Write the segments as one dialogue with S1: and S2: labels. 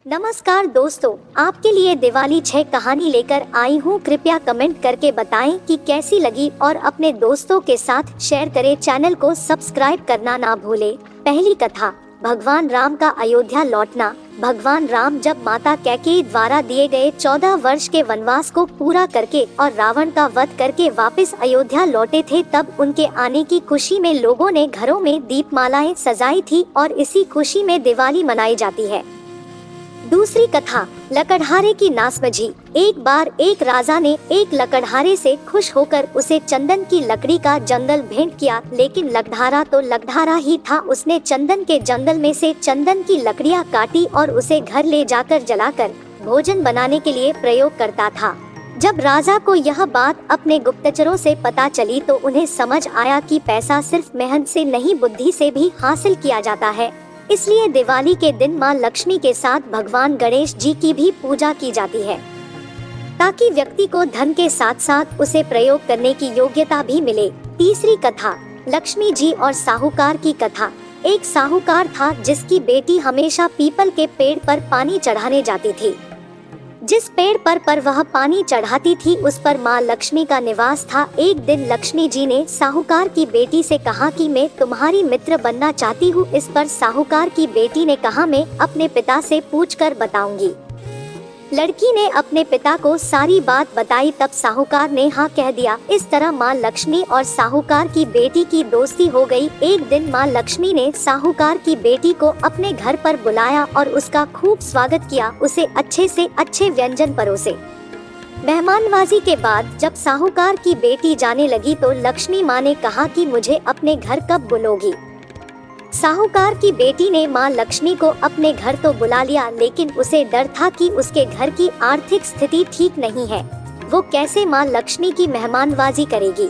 S1: नमस्कार दोस्तों, आपके लिए दिवाली 6 कहानी लेकर आई हूँ। कृपया कमेंट करके बताएं कि कैसी लगी और अपने दोस्तों के साथ शेयर करें। चैनल को सब्सक्राइब करना ना भूलें। पहली कथा, भगवान राम का अयोध्या लौटना। भगवान राम जब माता कैकेयी द्वारा दिए गए 14 वर्ष के वनवास को पूरा करके और रावण का वध करके वापस अयोध्या लौटे थे, तब उनके आने की खुशी में लोगों ने घरों में दीपमालाएं सजाई थी और इसी खुशी में दिवाली मनाई जाती है। दूसरी कथा, लकड़हारे की नासमझी। एक बार एक राजा ने एक लकड़हारे से खुश होकर उसे चंदन की लकड़ी का जंगल भेंट किया, लेकिन लकड़हारा तो लकड़हारा ही था। उसने चंदन के जंगल में से चंदन की लकड़ियां काटी और उसे घर ले जाकर जलाकर भोजन बनाने के लिए प्रयोग करता था। जब राजा को यह बात अपने गुप्तचरों से पता चली तो उन्हें समझ आया कि पैसा सिर्फ मेहनत से नहीं, बुद्धि से भी हासिल किया जाता है। इसलिए दिवाली के दिन मां लक्ष्मी के साथ भगवान गणेश जी की भी पूजा की जाती है, ताकि व्यक्ति को धन के साथ साथ उसे प्रयोग करने की योग्यता भी मिले। तीसरी कथा, लक्ष्मी जी और साहूकार की कथा। एक साहूकार था जिसकी बेटी हमेशा पीपल के पेड़ पर पानी चढ़ाने जाती थी। जिस पेड़ पर वह पानी चढ़ाती थी उस पर माँ लक्ष्मी का निवास था। एक दिन लक्ष्मी जी ने साहूकार की बेटी से कहा कि मैं तुम्हारी मित्र बनना चाहती हूँ। इस पर साहूकार की बेटी ने कहा, मैं अपने पिता से पूछकर बताऊंगी। लड़की ने अपने पिता को सारी बात बताई, तब साहूकार ने हाँ कह दिया। इस तरह माँ लक्ष्मी और साहूकार की बेटी की दोस्ती हो गई। एक दिन माँ लक्ष्मी ने साहूकार की बेटी को अपने घर पर बुलाया और उसका खूब स्वागत किया। उसे अच्छे से अच्छे व्यंजन परोसे। मेहमानवाजी के बाद जब साहूकार की बेटी जाने लगी तो लक्ष्मी माँ ने कहा कि मुझे अपने घर कब बुलोगी। साहूकार की बेटी ने माँ लक्ष्मी को अपने घर तो बुला लिया, लेकिन उसे डर था कि उसके घर की आर्थिक स्थिति ठीक नहीं है। वो कैसे माँ लक्ष्मी की मेहमानवाजी करेगी।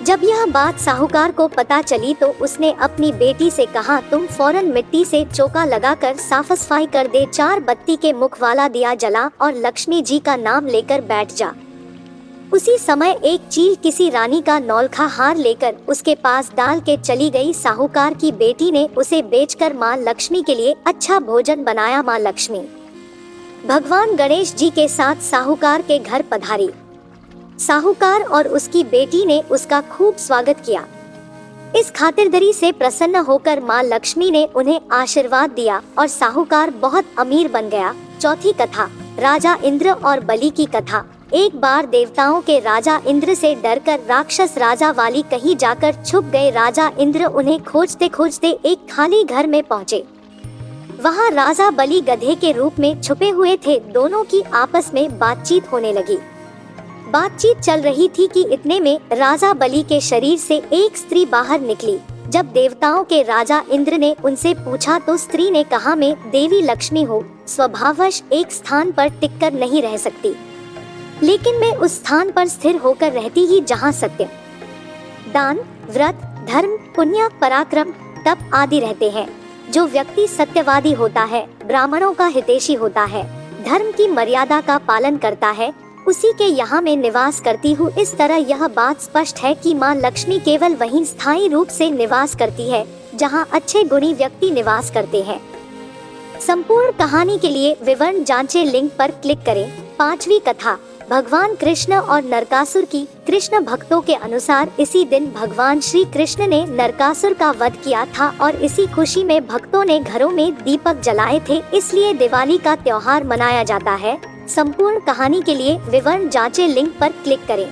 S1: जब यह बात साहूकार को पता चली तो उसने अपनी बेटी से कहा, तुम फौरन मिट्टी से चौका लगाकर साफ सफाई कर दे, 4 बत्ती के मुख वाला दिया जला और लक्ष्मी जी का नाम लेकर बैठ जा। उसी समय एक चील किसी रानी का नौलखा हार लेकर उसके पास डाल के चली गई। साहूकार की बेटी ने उसे बेचकर माँ लक्ष्मी के लिए अच्छा भोजन बनाया। माँ लक्ष्मी भगवान गणेश जी के साथ साहूकार के घर पधारी। साहूकार और उसकी बेटी ने उसका खूब स्वागत किया। इस खातिरदारी से प्रसन्न होकर माँ लक्ष्मी ने उन्हें आशीर्वाद दिया और साहूकार बहुत अमीर बन गया। चौथी कथा, राजा इंद्र और बलि की कथा। एक बार देवताओं के राजा इंद्र से डरकर राक्षस राजा वाली कहीं जाकर छुप गए। राजा इंद्र उन्हें खोजते खोजते एक खाली घर में पहुँचे। वहाँ राजा बलि गधे के रूप में छुपे हुए थे। दोनों की आपस में बातचीत होने लगी। बातचीत चल रही थी कि इतने में राजा बलि के शरीर से एक स्त्री बाहर निकली। जब देवताओं के राजा इंद्र ने उनसे पूछा तो स्त्री ने कहा, मैं देवी लक्ष्मी हूँ, स्वभावश एक स्थान पर टिककर नहीं रह सकती, लेकिन मैं उस स्थान पर स्थिर होकर रहती ही जहाँ सत्य, दान, व्रत, धर्म, पुण्य, पराक्रम, तप आदि रहते हैं। जो व्यक्ति सत्यवादी होता है, ब्राह्मणों का हितैषी होता है, धर्म की मर्यादा का पालन करता है, उसी के यहाँ मैं निवास करती हूँ। इस तरह यह बात स्पष्ट है कि माँ लक्ष्मी केवल वहीं स्थायी रूप से निवास करती है जहाँ अच्छे गुणी व्यक्ति निवास करते हैं। संपूर्ण कहानी के लिए विवरण जांचें, लिंक पर क्लिक करें। पांचवी कथा, भगवान कृष्ण और नरकासुर की। कृष्ण भक्तों के अनुसार इसी दिन भगवान श्री कृष्ण ने नरकासुर का वध किया था और इसी खुशी में भक्तों ने घरों में दीपक जलाए थे, इसलिए दिवाली का त्योहार मनाया जाता है। संपूर्ण कहानी के लिए विवरण जांचें, लिंक पर क्लिक करें।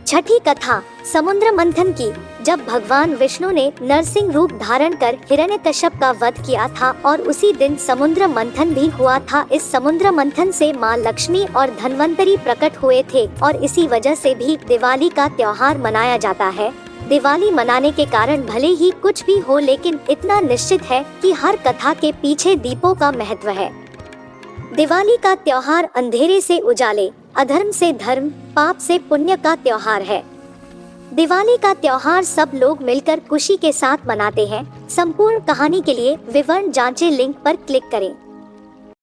S1: छठी कथा, समुद्र मंथन की। जब भगवान विष्णु ने नरसिंह रूप धारण कर हिरण्यकश्यप का वध किया था और उसी दिन समुद्र मंथन भी हुआ था। इस समुद्र मंथन से माँ लक्ष्मी और धन्वंतरी प्रकट हुए थे और इसी वजह से भी दिवाली का त्योहार मनाया जाता है। दिवाली मनाने के कारण भले ही कुछ भी हो, लेकिन इतना निश्चित है कि हर कथा के पीछे दीपों का महत्व है। दिवाली का त्योहार अंधेरे से उजाले, अधर्म से धर्म, पाप से पुण्य का त्योहार है। दिवाली का त्योहार सब लोग मिलकर खुशी के साथ मनाते हैं। संपूर्ण कहानी के लिए विवरण जांचें, लिंक पर क्लिक करें।